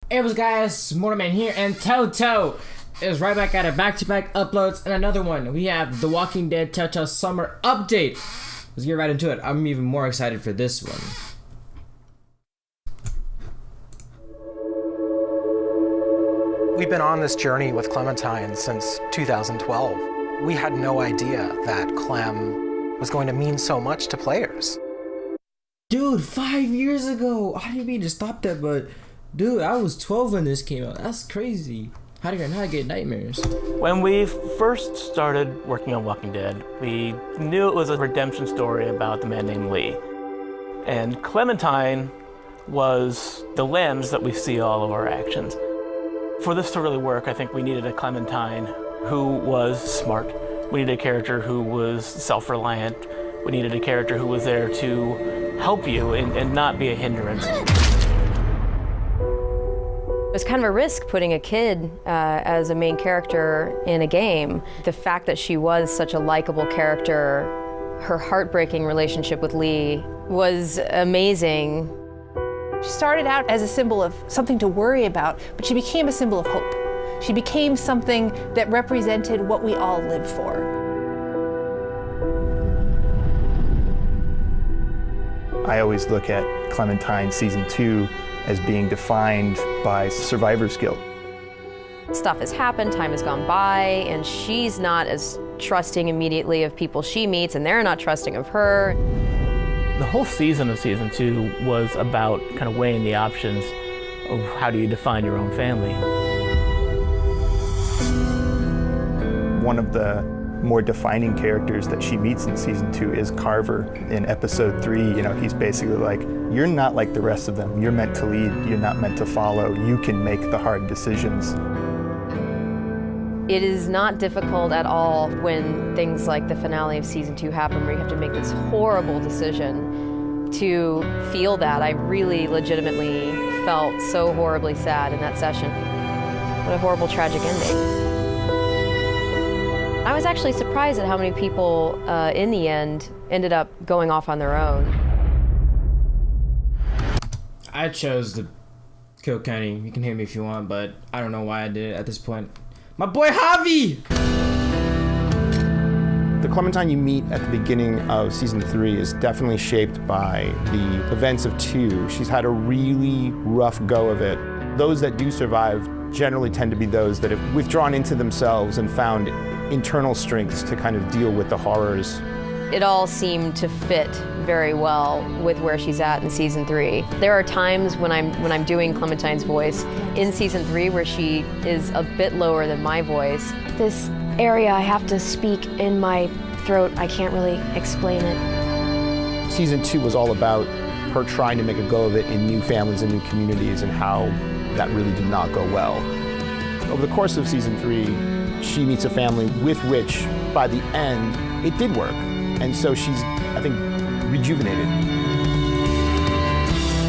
Hey, what's guys? Mortalmen here, and Telltale is right back at it, back-to-back uploads, and another one. We have The Walking Dead Telltale Summer Update. Let's get right into it. I'm even more excited for this one. We've been on this journey with Clementine since 2012. We had no idea that Clem was going to mean so much to players. Dude, 5 years ago! I didn't mean to stop that, but dude, I was 12 when this came out. That's crazy. How did I get nightmares? When we first started working on Walking Dead, we knew it was a redemption story about the man named Lee. And Clementine was the lens that we see all of our actions. For this to really work, I think we needed a Clementine who was smart. We needed a character who was self-reliant. We needed a character who was there to help you and not be a hindrance. It was kind of a risk putting a kid as a main character in a game. The fact that she was such a likable character, her heartbreaking relationship with Lee was amazing. She started out as a symbol of something to worry about, but she became a symbol of hope. She became something that represented what we all live for. I always look at Clementine Season 2 as being defined by survivor's guilt. Stuff has happened, time has gone by, and she's not as trusting immediately of people she meets, and they're not trusting of her. The whole season of Season 2 was about kind of weighing the options of how do you define your own family. One of the more defining characters that she meets in Season 2 is Carver. In Episode 3, he's basically like, you're not like the rest of them. You're meant to lead, you're not meant to follow. You can make the hard decisions. It is not difficult at all when things like the finale of Season 2 happen, where you have to make this horrible decision to feel that. I really legitimately felt so horribly sad in that session. What a horrible, tragic ending. I was actually surprised at how many people, in the end, ended up going off on their own. I chose to kill Kenny. You can hate me if you want, but I don't know why I did it at this point. My boy Javi! The Clementine you meet at the beginning of Season 3 is definitely shaped by the events of 2. She's had a really rough go of it. Those that do survive generally tend to be those that have withdrawn into themselves and found internal strengths to kind of deal with the horrors. It all seemed to fit very well with where she's at in Season 3. There are times when I'm doing Clementine's voice in Season 3 where she is a bit lower than my voice. This area I have to speak in my throat, I can't really explain it. Season 2 was all about her trying to make a go of it in new families and new communities, and how that really did not go well. Over the course of Season 3, she meets a family with which, by the end, it did work. And so she's, I think, rejuvenated.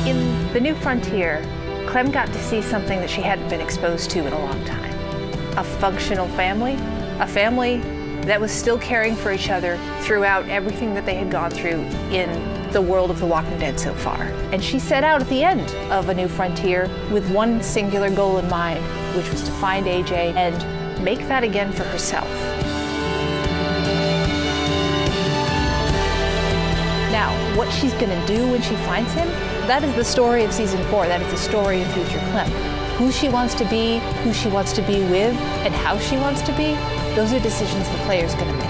In The New Frontier, Clem got to see something that she hadn't been exposed to in a long time. A functional family, a family that was still caring for each other throughout everything that they had gone through in the world of The Walking Dead so far. And she set out at the end of A New Frontier with one singular goal in mind, which was to find AJ and make that again for herself. Now, what she's gonna do when she finds him, that is the story of Season 4. That is the story of future Clem. Who she wants to be, who she wants to be with, and how she wants to be, those are decisions the player's gonna make.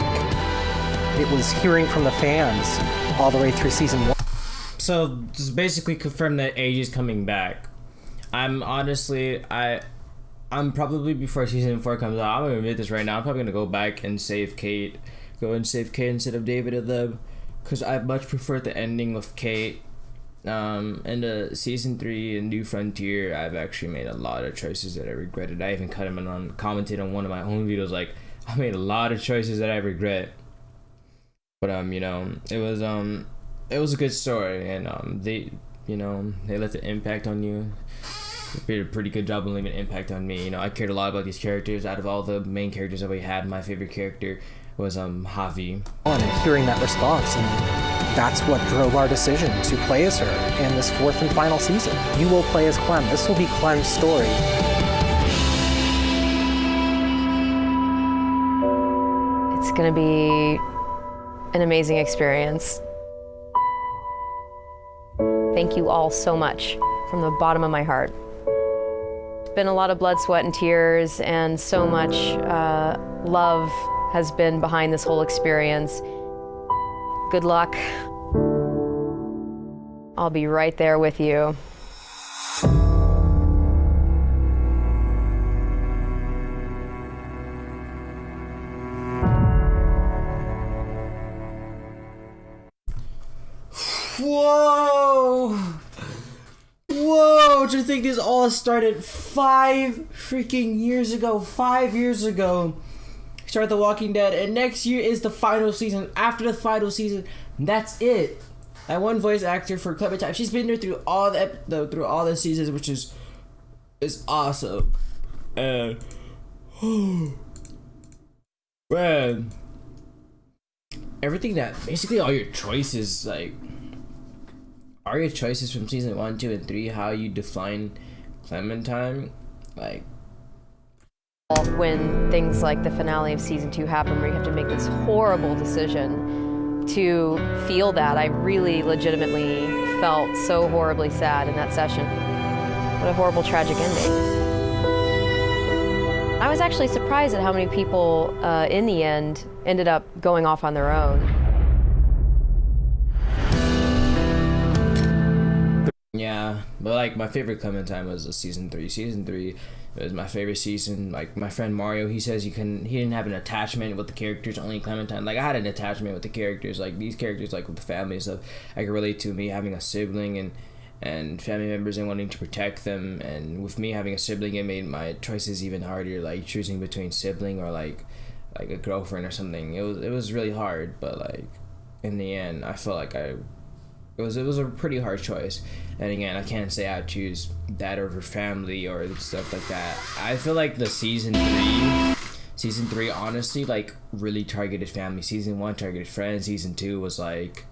It was hearing from the fans all the way through Season 1. So, just basically confirm that AJ's coming back. I'm probably, before Season 4 comes out, I'm gonna admit this right now, I'm probably gonna go back and save Kate. Go and save Kate instead of David and Lib. Because I much prefer the ending with Kate. In the Season 3 and New Frontier, I've actually made a lot of choices that I regretted. I even commented on one of my own videos, like, I made a lot of choices that I regret. But, it was a good story, and, they left an impact on you. They did a pretty good job of leaving an impact on me. I cared a lot about these characters. Out of all the main characters that we had, my favorite character was Javi. And hearing that response and That's what drove our decision to play as her in this fourth and final season. You will play as Clem. This will be Clem's story. It's going to be an amazing experience. Thank you all so much from the bottom of my heart. It's been a lot of blood, sweat, and tears, and so much love has been behind this whole experience. Good luck. I'll be right there with you. Whoa! Whoa! To think this all started 5 freaking years ago. 5 years ago. Start The Walking Dead, and next year is the final season. After the final season, that's it. That one voice actor for Clementine, she's been there through all the seasons, which is awesome. And man, everything that basically all your choices, like, are your choices from season 1, 2, and 3, how you define Clementine, like. When things like the finale of season 2 happen, where you have to make this horrible decision, to feel that, I really legitimately felt so horribly sad in that session. What a horrible, tragic ending. I was actually surprised at how many people, in the end, ended up going off on their own. Yeah, but like my favorite Clementine was season 3. Season 3 was my favorite season. Like my friend Mario, he says he didn't have an attachment with the characters, only Clementine. Like I had an attachment with the characters, like these characters, like with the family and stuff. I could relate to me having a sibling and family members and wanting to protect them. And with me having a sibling, it made my choices even harder. Like choosing between sibling or like a girlfriend or something. It was really hard, but like in the end, I felt like it was a pretty hard choice. And again, I can't say I'd choose that over family or stuff like that. I feel like the season 3 honestly like really targeted family. Season 1 targeted friends. Season 2 was like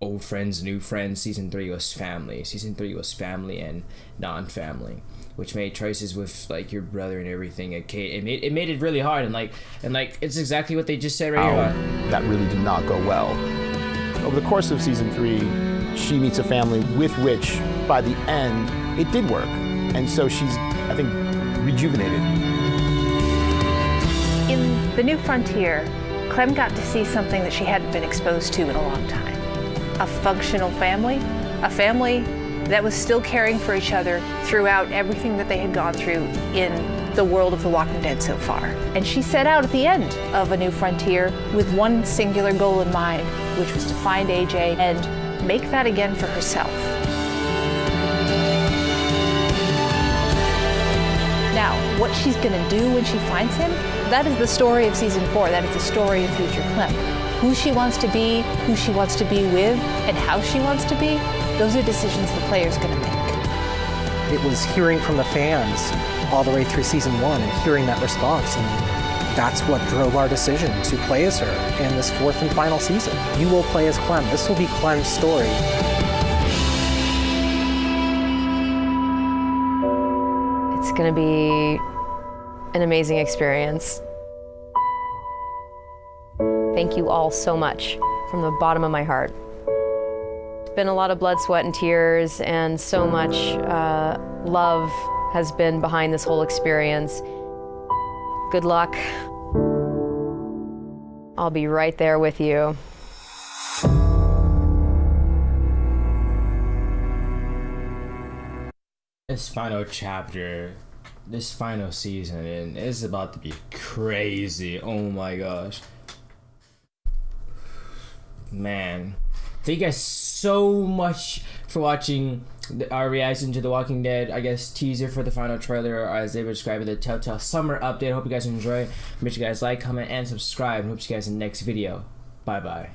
old friends, new friends. Season 3 was family. Season 3 was family and non-family, which made choices with like your brother and everything. It made it really hard, and like it's exactly what they just said right here. That really did not go well. Over the course of season 3, she meets a family with which, by the end, it did work. And so she's, I think, rejuvenated. In The New Frontier, Clem got to see something that she hadn't been exposed to in a long time. A functional family, a family that was still caring for each other throughout everything that they had gone through in the world of The Walking Dead so far. And she set out at the end of A New Frontier with one singular goal in mind, which was to find AJ and make that again for herself. Now, what she's gonna do when she finds him, that is the story of season 4. That is the story of future Clem. Who she wants to be, who she wants to be with, and how she wants to be, those are decisions the player's gonna make. It was hearing from the fans all the way through season 1 and hearing that response, and that's what drove our decision to play as her in this fourth and final season. You will play as Clem. This will be Clem's story. It's going to be an amazing experience. Thank you all so much from the bottom of my heart. It's been a lot of blood, sweat, and tears, and so much love has been behind this whole experience. Good luck. I'll be right there with you. This final chapter, this final season, and it's about to be crazy. Oh my gosh. Man. Thank you guys so much for watching our reaction to The Walking Dead, I guess, teaser for the final trailer, or as they would describe it, the Telltale summer update. I hope you guys enjoy. Make sure you guys like, comment, and subscribe. And hope to see you guys in the next video. Bye bye.